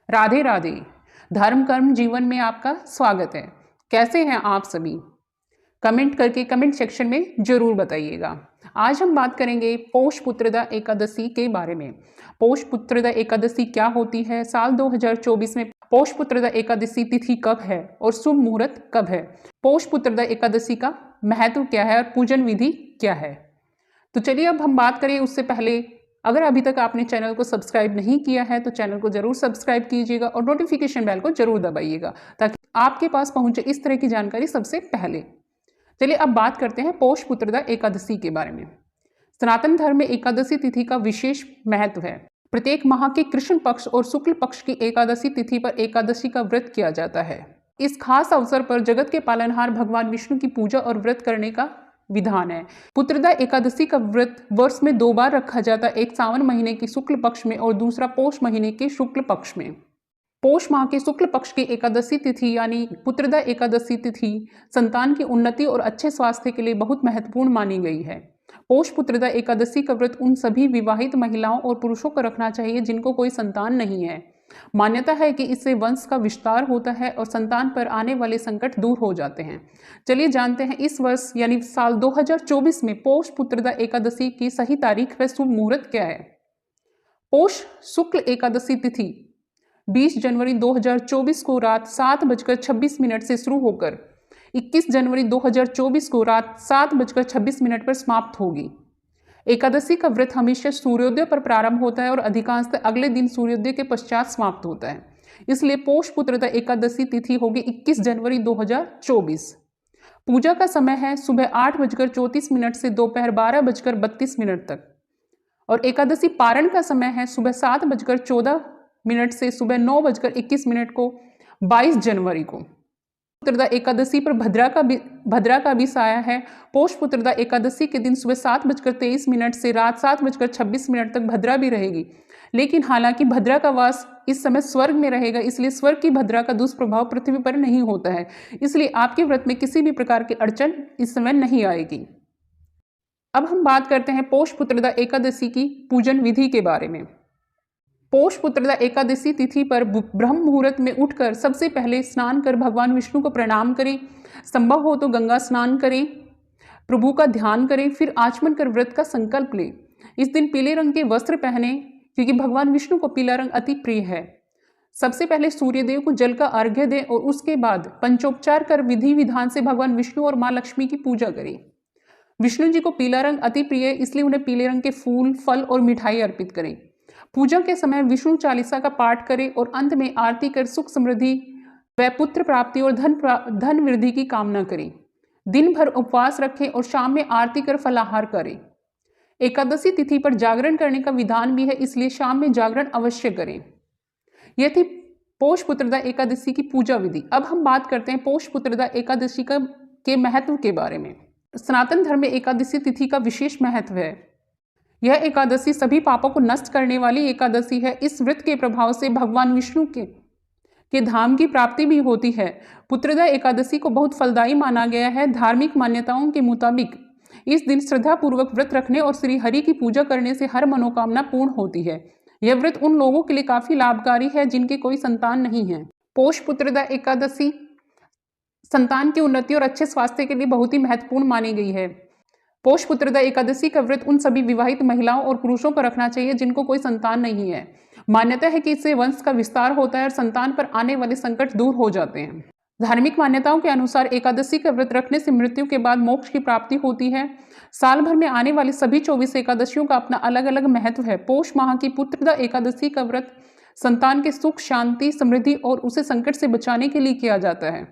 राधे राधे। धर्म कर्म जीवन में आपका स्वागत है। कैसे हैं आप सभी? कमेंट करके कमेंट सेक्शन में जरूर बताइएगा। आज हम बात करेंगे पौष पुत्रदा एकादशी के बारे में। पौष पुत्रदा एकादशी क्या होती है, साल 2024 में पौष पुत्रदा एकादशी तिथि कब है और शुभ मुहूर्त कब है, पौष पुत्रदा एकादशी का महत्व क्या है और पूजन विधि क्या है। तो चलिए अब हम बात करें उससे पहले, अगर अभी तक आपने चैनल को सब्सक्राइब नहीं किया है तो चैनल को जरूर सब्सक्राइब कीजिएगा और नोटिफिकेशन बेल को जरूर दबाइएगा ताकि आपके पास पहुंचे इस तरह की जानकारी सबसे पहले। चलिए अब बात करते हैं पौष पुत्रदा एकादशी के बारे में। सनातन धर्म में एकादशी तिथि का विशेष महत्व है। प्रत्येक माह के कृष्ण पक्ष और शुक्ल पक्ष की एकादशी तिथि पर एकादशी का व्रत किया जाता है। इस खास अवसर पर जगत के पालनहार भगवान विष्णु की पूजा और व्रत करने का विधान है। पुत्रदा एकादशी का व्रत वर्ष में 2 बार रखा जाता है, एक सावन महीने के शुक्ल पक्ष में और दूसरा पौष महीने के शुक्ल पक्ष में। पौष माह के शुक्ल पक्ष की एकादशी तिथि यानी पुत्रदा एकादशी तिथि संतान की उन्नति और अच्छे स्वास्थ्य के लिए बहुत महत्वपूर्ण मानी गई है। पौष पुत्रदा एकादशी का व्रत उन सभी विवाहित महिलाओं और पुरुषों को रखना चाहिए जिनको कोई संतान नहीं है। मान्यता है कि इससे वंश का विस्तार होता है और संतान पर आने वाले संकट दूर हो जाते हैं। चलिए जानते हैं इस वर्ष यानी साल 2024 में पौष पुत्रदा एकादशी की सही तारीख व शुभ मुहूर्त क्या है। पौष शुक्ल एकादशी तिथि 20 जनवरी 2024 को रात 7:26 से शुरू होकर 21 जनवरी 2024 को रात 7:26 पर समाप्त होगी। एकादशी का व्रत हमेशा सूर्योदय पर प्रारंभ होता है और अधिकांशतः अगले दिन सूर्योदय के पश्चात समाप्त होता है। इसलिए पौष पुत्रदा एकादशी तिथि होगी 21 जनवरी 2024। पूजा का समय है सुबह 8:34 से दोपहर 12:32 तक और एकादशी पारण का समय है सुबह 7:14 से सुबह 9:21 को 22 जनवरी को। पुत्रदा एकादशी पर भद्रा का भी साया है। पौष पुत्रदा एकादशी के दिन सुबह 7:23 से रात 7:26 तक भद्रा भी रहेगी, लेकिन हालांकि भद्रा का वास इस समय स्वर्ग में रहेगा, इसलिए स्वर्ग की भद्रा का दुष्प्रभाव पृथ्वी पर नहीं होता है, इसलिए आपके व्रत में किसी भी प्रकार की अड़चन इस समय नहीं आएगी। अब हम बात करते हैं पौष पुत्रदा एकादशी की पूजन विधि के बारे में। पौष पुत्रदा एकादशी तिथि पर ब्रह्म मुहूर्त में उठकर सबसे पहले स्नान कर भगवान विष्णु को प्रणाम करें, संभव हो तो गंगा स्नान करें, प्रभु का ध्यान करें, फिर आचमन कर व्रत का संकल्प लें। इस दिन पीले रंग के वस्त्र पहने क्योंकि भगवान विष्णु को पीला रंग अति प्रिय है। सबसे पहले सूर्यदेव को जल का अर्घ्य दें और उसके बाद पंचोपचार कर विधि विधान से भगवान विष्णु और माँ लक्ष्मी की पूजा करें। विष्णु जी को पीला रंग अति प्रिय है, इसलिए उन्हें पीले रंग के फूल, फल और मिठाई अर्पित करें। पूजा के समय विष्णु चालीसा का पाठ करें और अंत में आरती कर सुख समृद्धि व पुत्र प्राप्ति और धन वृद्धि की कामना करें। दिन भर उपवास रखें और शाम में आरती कर फलाहार करें। एकादशी तिथि पर जागरण करने का विधान भी है, इसलिए शाम में जागरण अवश्य करें। यह थी पौष पुत्रदा एकादशी की पूजा विधि। अब हम बात करते हैं पौष पुत्रदा एकादशी के महत्व के बारे में। सनातन धर्म में एकादशी तिथि का विशेष महत्व है। यह एकादशी सभी पापों को नष्ट करने वाली एकादशी है। इस व्रत के प्रभाव से भगवान विष्णु के धाम की प्राप्ति भी होती है। पुत्रदा एकादशी को बहुत फलदायी माना गया है। धार्मिक मान्यताओं के मुताबिक इस दिन श्रद्धा पूर्वक व्रत रखने और श्री हरि की पूजा करने से हर मनोकामना पूर्ण होती है। यह व्रत उन लोगों के लिए काफी लाभकारी है जिनके कोई संतान नहीं है। पौष पुत्रदा एकादशी संतान की उन्नति और अच्छे स्वास्थ्य के लिए बहुत ही महत्वपूर्ण मानी गई है। पौष पुत्रदा एकादशी का व्रत उन सभी विवाहित महिलाओं और पुरुषों को रखना चाहिए जिनको कोई संतान नहीं है। मान्यता है कि इससे वंश का विस्तार होता है और संतान पर आने वाले संकट दूर हो जाते हैं। धार्मिक मान्यताओं के अनुसार एकादशी का व्रत रखने से मृत्यु के बाद मोक्ष की प्राप्ति होती है। साल भर में आने वाली सभी 24 एकादशियों का अपना अलग अलग महत्व है। पौष माह की पुत्रदा एकादशी का व्रत संतान के सुख, शांति, समृद्धि और उसे संकट से बचाने के लिए किया जाता है।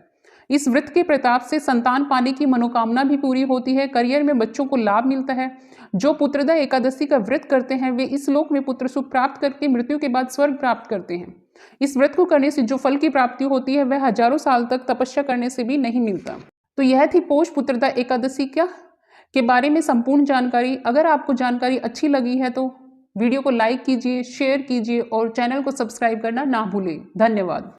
इस व्रत के प्रताप से संतान पाने की मनोकामना भी पूरी होती है। करियर में बच्चों को लाभ मिलता है। जो पुत्रदा एकादशी का व्रत करते हैं वे इस लोक में पुत्र सुख प्राप्त करके मृत्यु के बाद स्वर्ग प्राप्त करते हैं। इस व्रत को करने से जो फल की प्राप्ति होती है वह हजारों साल तक तपस्या करने से भी नहीं मिलता। तो यह थी पौष पुत्रदा एकादशी के बारे में संपूर्ण जानकारी। अगर आपको जानकारी अच्छी लगी है तो वीडियो को लाइक कीजिए, शेयर कीजिए और चैनल को सब्सक्राइब करना ना भूलें। धन्यवाद।